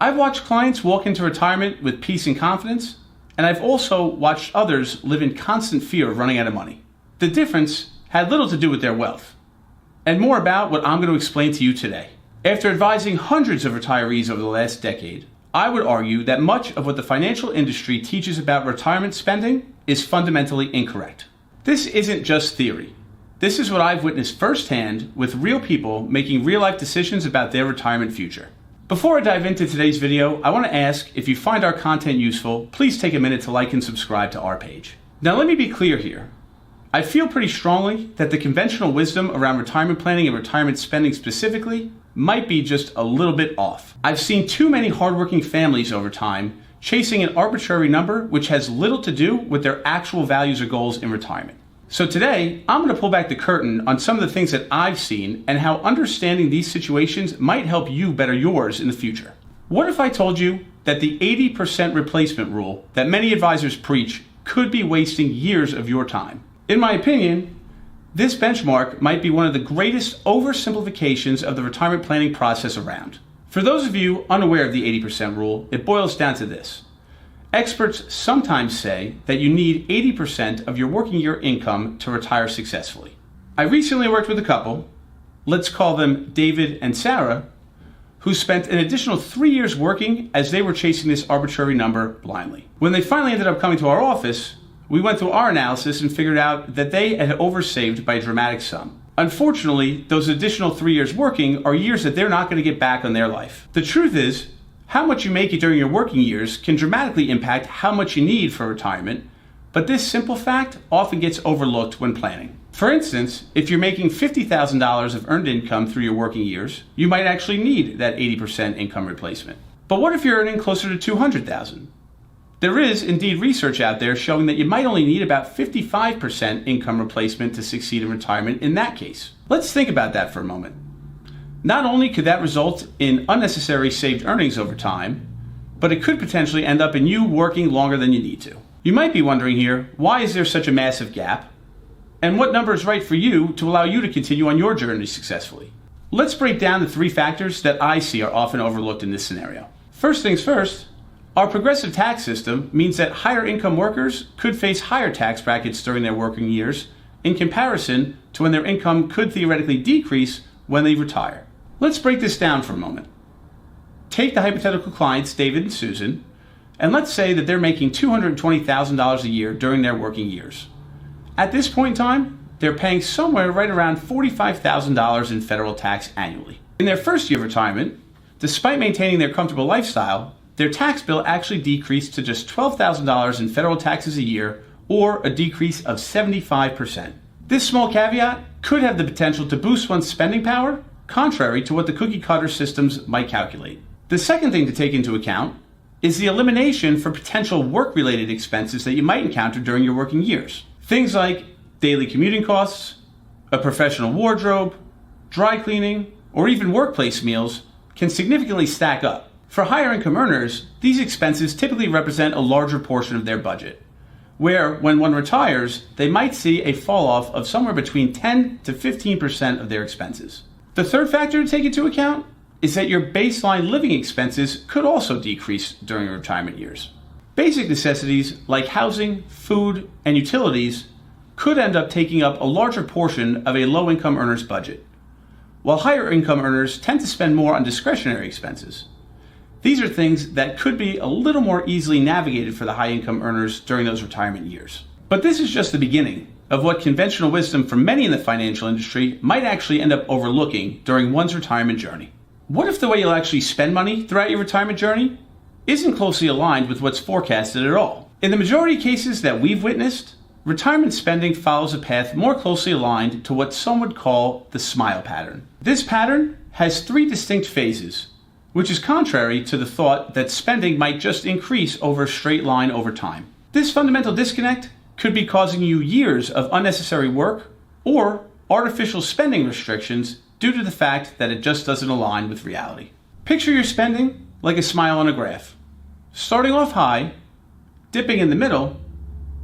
I've watched clients walk into retirement with peace and confidence, and I've also watched others live in constant fear of running out of money. The difference had little to do with their wealth, and more about what I'm going to explain to you today. After advising hundreds of retirees over the last decade, I would argue that much of what the financial industry teaches about retirement spending is fundamentally incorrect. This isn't just theory. This is what I've witnessed firsthand with real people making real-life decisions about their retirement future. Before I dive into today's video, I want to ask, if you find our content useful, please take a minute to like and subscribe to our page. Now let me be clear here. I feel pretty strongly that the conventional wisdom around retirement planning and retirement spending specifically might be just a little bit off. I've seen too many hardworking families over time chasing an arbitrary number which has little to do with their actual values or goals in retirement. So today, I'm going to pull back the curtain on some of the things that I've seen and how understanding these situations might help you better yours in the future. What if I told you that the 80% replacement rule that many advisors preach could be wasting years of your time? In my opinion, this benchmark might be one of the greatest oversimplifications of the retirement planning process around. For those of you unaware of the 80% rule, it boils down to this. Experts sometimes say that you need 80% of your working year income to retire successfully. I recently worked with a couple, let's call them David and Sarah, who spent an additional 3 years working as they were chasing this arbitrary number blindly. When they finally ended up coming to our office, we went through our analysis and figured out that they had oversaved by a dramatic sum. Unfortunately, those additional 3 years working are years that they're not going to get back on their life. The truth is, how much you make during your working years can dramatically impact how much you need for retirement, but this simple fact often gets overlooked when planning. For instance, if you're making $50,000 of earned income through your working years, you might actually need that 80% income replacement. But what if you're earning closer to $200,000? There is indeed research out there showing that you might only need about 55% income replacement to succeed in retirement in that case. Let's think about that for a moment. Not only could that result in unnecessary saved earnings over time, but it could potentially end up in you working longer than you need to. You might be wondering here, why is there such a massive gap? And what number is right for you to allow you to continue on your journey successfully? Let's break down the three factors that I see are often overlooked in this scenario. First things first, our progressive tax system means that higher income workers could face higher tax brackets during their working years in comparison to when their income could theoretically decrease when they retire. Let's break this down for a moment. Take the hypothetical clients, David and Susan, and let's say that they're making $220,000 a year during their working years. At this point in time, they're paying somewhere right around $45,000 in federal tax annually. In their first year of retirement, despite maintaining their comfortable lifestyle, their tax bill actually decreased to just $12,000 in federal taxes a year, or a decrease of 75%. This small caveat could have the potential to boost one's spending power, contrary to what the cookie-cutter systems might calculate. The second thing to take into account is the elimination for potential work-related expenses that you might encounter during your working years. Things like daily commuting costs, a professional wardrobe, dry cleaning, or even workplace meals can significantly stack up. For higher income earners, these expenses typically represent a larger portion of their budget, where when one retires, they might see a fall off of somewhere between 10 to 15% of their expenses. The third factor to take into account is that your baseline living expenses could also decrease during your retirement years. Basic necessities like housing, food, and utilities could end up taking up a larger portion of a low-income earner's budget, while higher income earners tend to spend more on discretionary expenses. These are things that could be a little more easily navigated for the high-income earners during those retirement years. But this is just the beginning of what conventional wisdom from many in the financial industry might actually end up overlooking during one's retirement journey. What if the way you'll actually spend money throughout your retirement journey isn't closely aligned with what's forecasted at all? In the majority of cases that we've witnessed, retirement spending follows a path more closely aligned to what some would call the SMILE pattern. This pattern has three distinct phases, which is contrary to the thought that spending might just increase over a straight line over time. This fundamental disconnect could be causing you years of unnecessary work or artificial spending restrictions due to the fact that it just doesn't align with reality. Picture your spending like a smile on a graph, starting off high, dipping in the middle,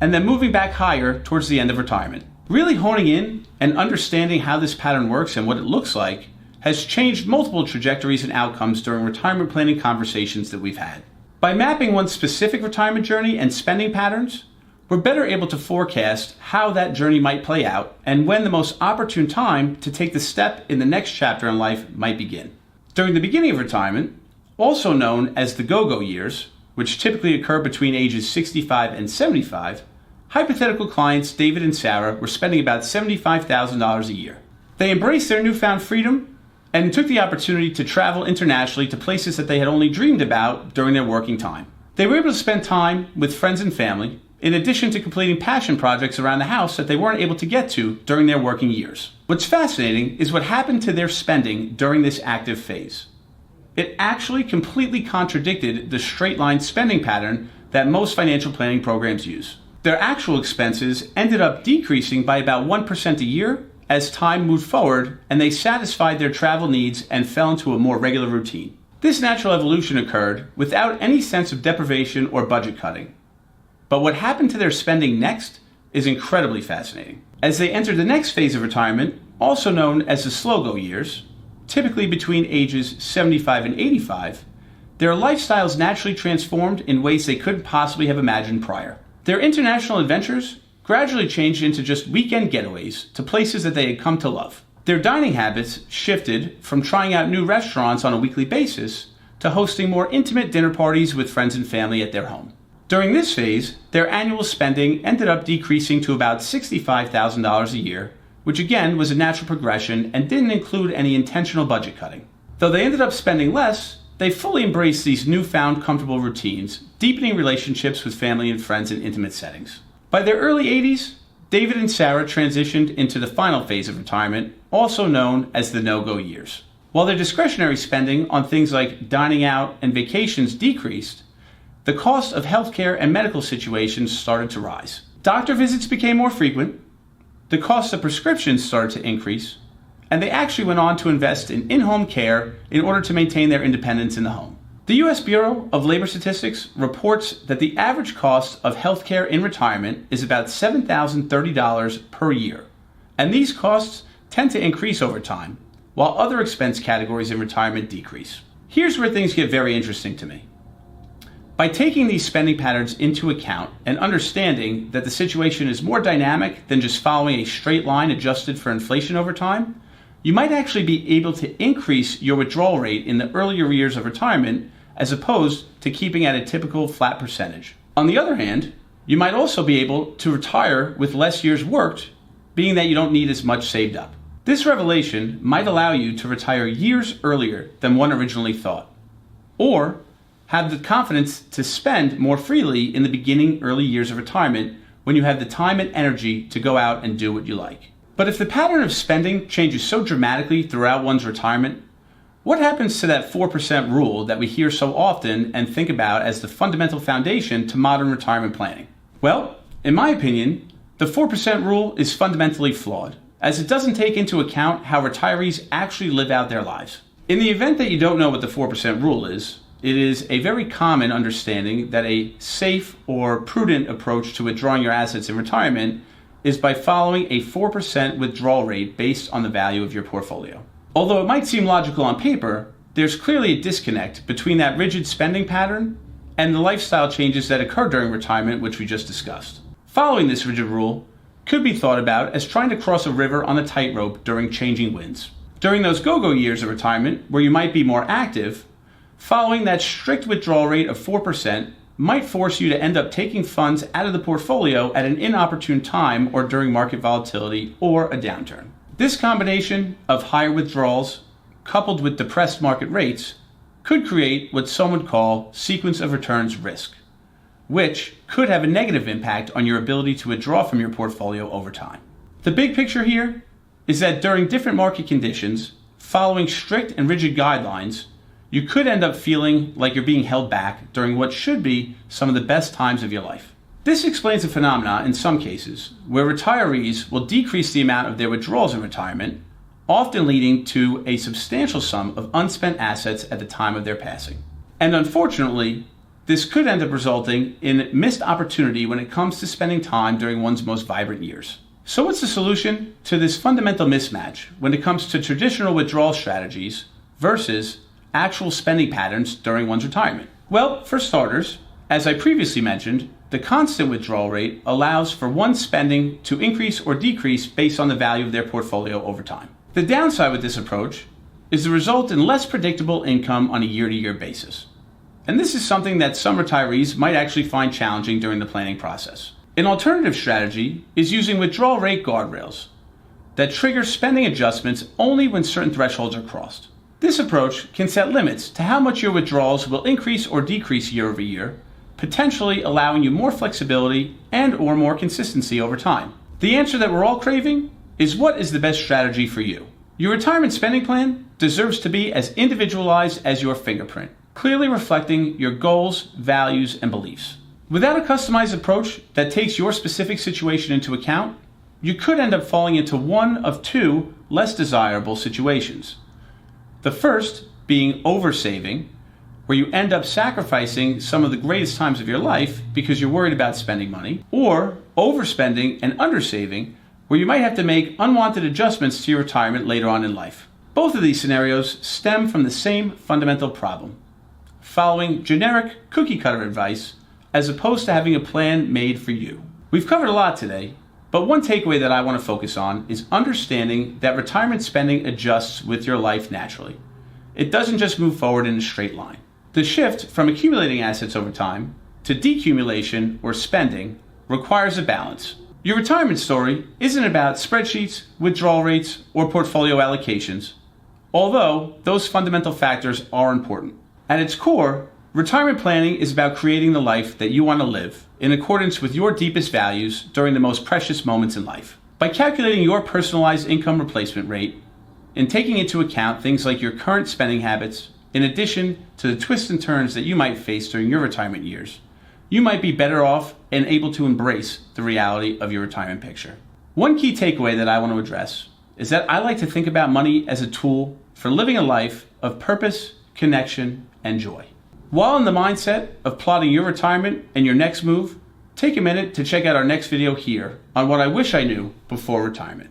and then moving back higher towards the end of retirement. Really honing in and understanding how this pattern works and what it looks like has changed multiple trajectories and outcomes during retirement planning conversations that we've had. By mapping one's specific retirement journey and spending patterns, we're better able to forecast how that journey might play out and when the most opportune time to take the step in the next chapter in life might begin. During the beginning of retirement, also known as the go-go years, which typically occur between ages 65 and 75, hypothetical clients David and Sarah were spending about $75,000 a year. They embraced their newfound freedom and took the opportunity to travel internationally to places that they had only dreamed about during their working time. They were able to spend time with friends and family, in addition to completing passion projects around the house that they weren't able to get to during their working years. What's fascinating is what happened to their spending during this active phase. It actually completely contradicted the straight-line spending pattern that most financial planning programs use. Their actual expenses ended up decreasing by about 1% a year as time moved forward and they satisfied their travel needs and fell into a more regular routine. This natural evolution occurred without any sense of deprivation or budget cutting. But what happened to their spending next is incredibly fascinating. As they entered the next phase of retirement, also known as the slow-go years, typically between ages 75 and 85, their lifestyles naturally transformed in ways they couldn't possibly have imagined prior. Their international adventures gradually changed into just weekend getaways to places that they had come to love. Their dining habits shifted from trying out new restaurants on a weekly basis to hosting more intimate dinner parties with friends and family at their home. During this phase, their annual spending ended up decreasing to about $65,000 a year, which again was a natural progression and didn't include any intentional budget cutting. Though they ended up spending less, they fully embraced these newfound comfortable routines, deepening relationships with family and friends in intimate settings. By their early 80s, David and Sarah transitioned into the final phase of retirement, also known as the no-go years. While their discretionary spending on things like dining out and vacations decreased, the cost of healthcare and medical situations started to rise. Doctor visits became more frequent, the cost of prescriptions started to increase, and they actually went on to invest in in-home care in order to maintain their independence in the home. The U.S. Bureau of Labor Statistics reports that the average cost of healthcare in retirement is about $7,030 per year, and these costs tend to increase over time, while other expense categories in retirement decrease. Here's where things get very interesting to me. By taking these spending patterns into account and understanding that the situation is more dynamic than just following a straight line adjusted for inflation over time, you might actually be able to increase your withdrawal rate in the earlier years of retirement as opposed to keeping at a typical flat percentage. On the other hand, you might also be able to retire with less years worked, being that you don't need as much saved up. This revelation might allow you to retire years earlier than one originally thought, or have the confidence to spend more freely in the beginning early years of retirement when you have the time and energy to go out and do what you like. But if the pattern of spending changes so dramatically throughout one's retirement, what happens to that 4% rule that we hear so often and think about as the fundamental foundation to modern retirement planning? Well, in my opinion, the 4% rule is fundamentally flawed, as it doesn't take into account how retirees actually live out their lives. In the event that you don't know what the 4% rule is, it is a very common understanding that a safe or prudent approach to withdrawing your assets in retirement is by following a 4% withdrawal rate based on the value of your portfolio. Although it might seem logical on paper, there's clearly a disconnect between that rigid spending pattern and the lifestyle changes that occur during retirement, which we just discussed. Following this rigid rule could be thought about as trying to cross a river on a tightrope during changing winds. During those go-go years of retirement, where you might be more active, following that strict withdrawal rate of 4% might force you to end up taking funds out of the portfolio at an inopportune time or during market volatility or a downturn. This combination of higher withdrawals coupled with depressed market rates could create what some would call sequence of returns risk, which could have a negative impact on your ability to withdraw from your portfolio over time. The big picture here is that during different market conditions, following strict and rigid guidelines, you could end up feeling like you're being held back during what should be some of the best times of your life. This explains a phenomena in some cases where retirees will decrease the amount of their withdrawals in retirement, often leading to a substantial sum of unspent assets at the time of their passing. And unfortunately, this could end up resulting in missed opportunity when it comes to spending time during one's most vibrant years. So what's the solution to this fundamental mismatch when it comes to traditional withdrawal strategies versus actual spending patterns during one's retirement? Well, for starters, as I previously mentioned, the constant withdrawal rate allows for one's spending to increase or decrease based on the value of their portfolio over time. The downside with this approach is the result in less predictable income on a year-to-year basis. And this is something that some retirees might actually find challenging during the planning process. An alternative strategy is using withdrawal rate guardrails that trigger spending adjustments only when certain thresholds are crossed. This approach can set limits to how much your withdrawals will increase or decrease year over year, potentially allowing you more flexibility and/or more consistency over time. The answer that we're all craving is, what is the best strategy for you? Your retirement spending plan deserves to be as individualized as your fingerprint, clearly reflecting your goals, values, and beliefs. Without a customized approach that takes your specific situation into account, you could end up falling into one of two less desirable situations. The first being oversaving, where you end up sacrificing some of the greatest times of your life because you're worried about spending money, or overspending and undersaving, where you might have to make unwanted adjustments to your retirement later on in life. Both of these scenarios stem from the same fundamental problem: following generic cookie-cutter advice as opposed to having a plan made for you. We've covered a lot today, but one takeaway that I want to focus on is understanding that retirement spending adjusts with your life naturally. It doesn't just move forward in a straight line. The shift from accumulating assets over time to decumulation or spending requires a balance. Your retirement story isn't about spreadsheets, withdrawal rates, or portfolio allocations, although those fundamental factors are important. At its core, retirement planning is about creating the life that you want to live in accordance with your deepest values during the most precious moments in life. By calculating your personalized income replacement rate and taking into account things like your current spending habits, in addition to the twists and turns that you might face during your retirement years, you might be better off and able to embrace the reality of your retirement picture. One key takeaway that I want to address is that I like to think about money as a tool for living a life of purpose, connection, and joy. While in the mindset of plotting your retirement and your next move, take a minute to check out our next video here on what I wish I knew before retirement.